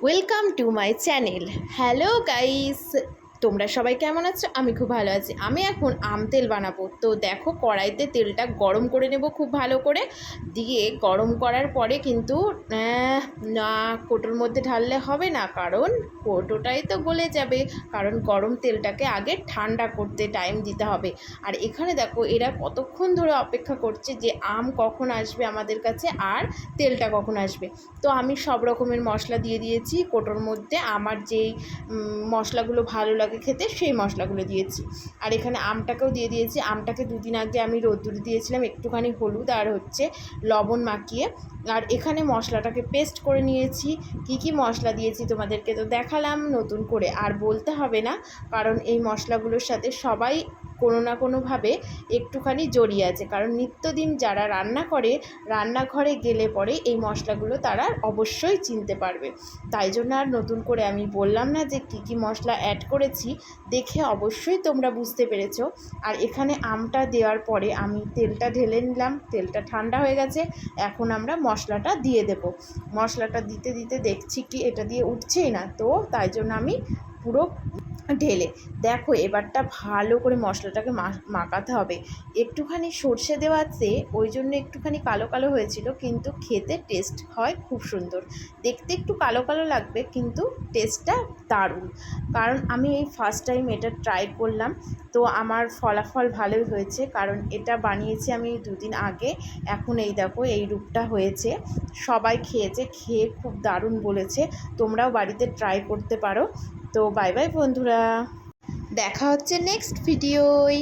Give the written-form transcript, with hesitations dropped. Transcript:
Welcome to my channel. Hello guys, তোমরা সবাই কেমন আছো? আমি খুব ভালো আছি। আমি এখন আম তেল বানাবো। তো দেখো, কড়াইতে তেলটা গরম করে নেব খুব ভালো করে। দিয়ে গরম করার পরে কিন্তু না, কোটোর মধ্যে ঢাললে হবে না, কারণ কোটোটাই তো গলে যাবে। কারণ গরম তেলটাকে আগে ঠান্ডা করতে টাইম দিতে হবে। আর এখানে দেখো, এরা কতক্ষণ ধরে অপেক্ষা করছে যে আম কখন আসবে আমাদের কাছে আর তেলটা কখন আসবে। তো আমি সব রকমের মশলা দিয়ে দিয়েছি কোটোর মধ্যে। আমার যেই মশলাগুলো ভালো লাগে খেতে সেই মশলাগুলো দিয়েছি। আর এখানে আমটাকেও দিয়ে দিয়েছি। আমটাকে দুদিন আগে আমি রোদ্দুরে দিয়েছিলাম, একটুখানি হলুদ আর লবণ মাখিয়ে। আর এখানে মশলাটাকে পেস্ট করে নিয়েছি। কি মশলা দিয়েছি তোমাদেরকে তো দেখালাম নতুন করে, আর বলতে হবে না, কারণ এই মশলাগুলোর সাথে সবাই কোনো না কোনোভাবে একটুখানি জড়িয়ে আছে। কারণ নিত্যদিন যারা রান্না করে, রান্নাঘরে গেলে পরে এই মশলাগুলো তারা অবশ্যই চিনতে পারবে। তাই জন্য আর নতুন করে আমি বললাম না যে কী মশলা অ্যাড করেছি, দেখে অবশ্যই তোমরা বুঝতে পেরেছো। আর এখানে আমটা দেওয়ার পরে আমি তেলটা ঢেলে নিলাম। তেলটা ঠান্ডা হয়ে গেছে, এখন আমরা মশলাটা দিয়ে দেব। মশলাটা দিতে দিতে দেখছি কি এটা দিয়ে উঠছেই না, তো তাই জন্য আমি পুরো ঢেলে দেখো, এবারটা ভালো করে মশলাটাকে মাখাতে হবে। একটুখানি সর্ষে দেওয়াতে ওই জন্য একটুখানি কালো কালো হয়েছিল, কিন্তু খেতে টেস্ট হয় খুব সুন্দর। দেখতে একটু কালো কালো লাগবে, কিন্তু টেস্টটা দারুণ। কারণ আমি এই ফার্স্ট টাইম এটা ট্রাই করলাম, তো আমার ফলাফল ভালোই হয়েছে। কারণ এটা বানিয়েছি আমি দুদিন আগে, এখন এই দেখো এই রূপটা হয়েছে। সবাই খেয়েছে, খেয়ে খুব দারুণ বলেছে। তোমরাও বাড়িতে ট্রাই করতে পারো। তো বাই বাই বন্ধুরা, দেখা হচ্ছে নেক্সট ভিডিওয়।